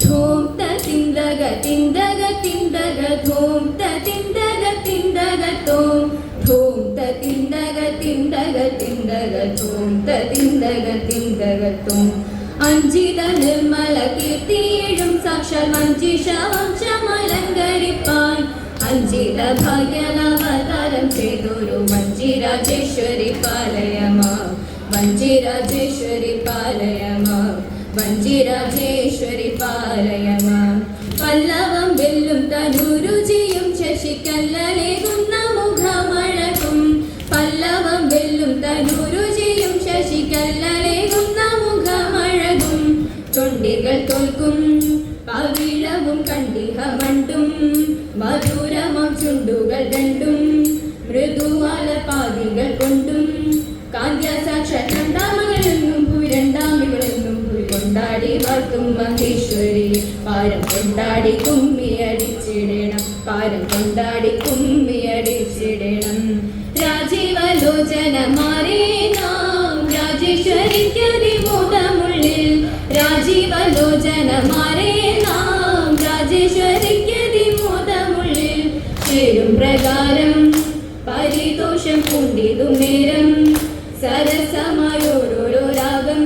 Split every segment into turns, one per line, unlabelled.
ധൂം ത തിന്ദഗ തിന്ദഗ തിന്ദഗ ധൂം ത തിന്ദഗ തിന്ദഗ തോം ധൂം ത തിന്ദഗ തിന്ദഗ തിന്ദഗ ധൂം ത തിന്ദഗ തിന്ദഗ തോം അഞ്ജിത നിർമ്മല കീർത്തിയിടും സാക്ഷാൽ മഞ്ജീഷ വംശമലങ്കരിപ്പാൻ അഞ്ജിത ഭാഗ്യനവതാരം ചെയ്തൊരു വഞ്ചിരാജേശ്വരി പാലയമാ വഞ്ചിരാജേശ്വരി പാലയമാ വഞ്ചിരാജേശ്വരി പാലയമാ പല്ലവം വെല്ലും തനുരുചിയും ശശിക്കല്ലേകുന്ന മുഖമഴകും പല്ലവം വെല്ലും തനുരുചിയും ശശിക്കല്ലേകുന്ന മുഖമഴകും ചൊണ്ടികൾ തോൽക്കും പവിഴവും കണ്ടിഹ മണ്ടും മധുരമം ചുണ്ടുകൾ രണ്ടും മൃദുവാല പാതികൾ കൊണ്ടും കാന്ത്യ സാക്ഷാൽ രണ്ടാമകളെന്നും രണ്ടാമികളെന്നും കൊണ്ടാടി വാഴ്ത്തും മഹേശ്വരി പാരം കൊണ്ടാടി കുമ്മിയടിച്ചിടണം പാരം കൊണ്ടാടി കുമ്മിയടിച്ചിടണം രാജീവലോചന മാറേ നാം രാജേശ്വരിക്കതിമോദമുള്ളിൽ രാജീവലോചന മാറേ നാം രാജേശ്വരിക്കതിമോദമുള്ളിൽ ചേരും പ്രകാരം പരിതോഷം പൂണ്ടിതു നേരം സരസമായോരോരോ രാഗം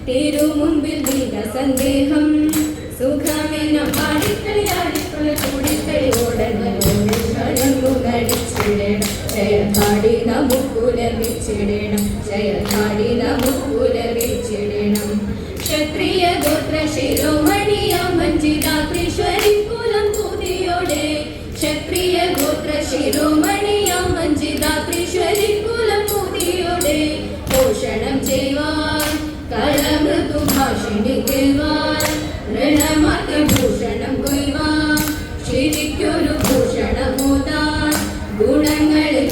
തിരുമുമ്പിൽ ദീന സന്ദേഹം സുഖമെന്ന പാടിക്കളിയാടിക്കളി കൂടിക്കളി ഓടങ്ങു നടിച്ചിടണം ജയപാടി നമുക്കുലവിച്ചിടണം ജയപാടി നമുക്കുലവിച്ചിടണം ക്ഷത്രിയ ഗോത്ര ശിരോമണിയാം വഞ്ചിതാത്രീശ്വരി കുലം കൂതിയോടെ ക്ഷത്രിയ ഗോത്ര ശിരോമണിയാം വഞ്ചിതാത്രീശ്വരി കുലം കൂതിയോടെ പോഷണം ചെയ്യുവാൻ കളമൃദു ഭാഷിണി കേൾവാൻ ഋണമാർഗഭൂഷണം കൊയ്വാൻ ശരിക്കൊരു ഭൂഷണമോതാൻ ഗുണങ്ങളിൽ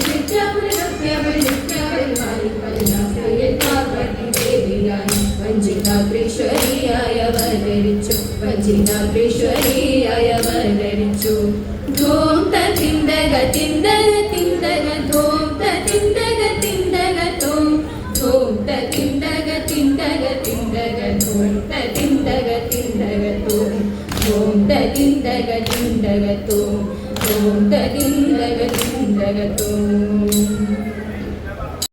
വഞ്ചിതാത്രീശ്വരിയായ അവതരിച്ചു വഞ്ചിതാത്രീശ്വരിയായ അവതരിച്ചു ധൂം ത തിന്ദഗ തിന്ദഗ തിന്ദഗ ധൂം ത തിന്ദഗ തിന്ദഗ തോം ധൂം ത തിന്ദഗ തിന്ദഗ തിന്ദഗ ധൂം ത തിന്ദഗ തിന്ദഗ തോം ധൂം ത തിന്ദഗ തിന്ദഗ തോം ധൂം ത തിന്ദഗ തിന്ദഗ തോം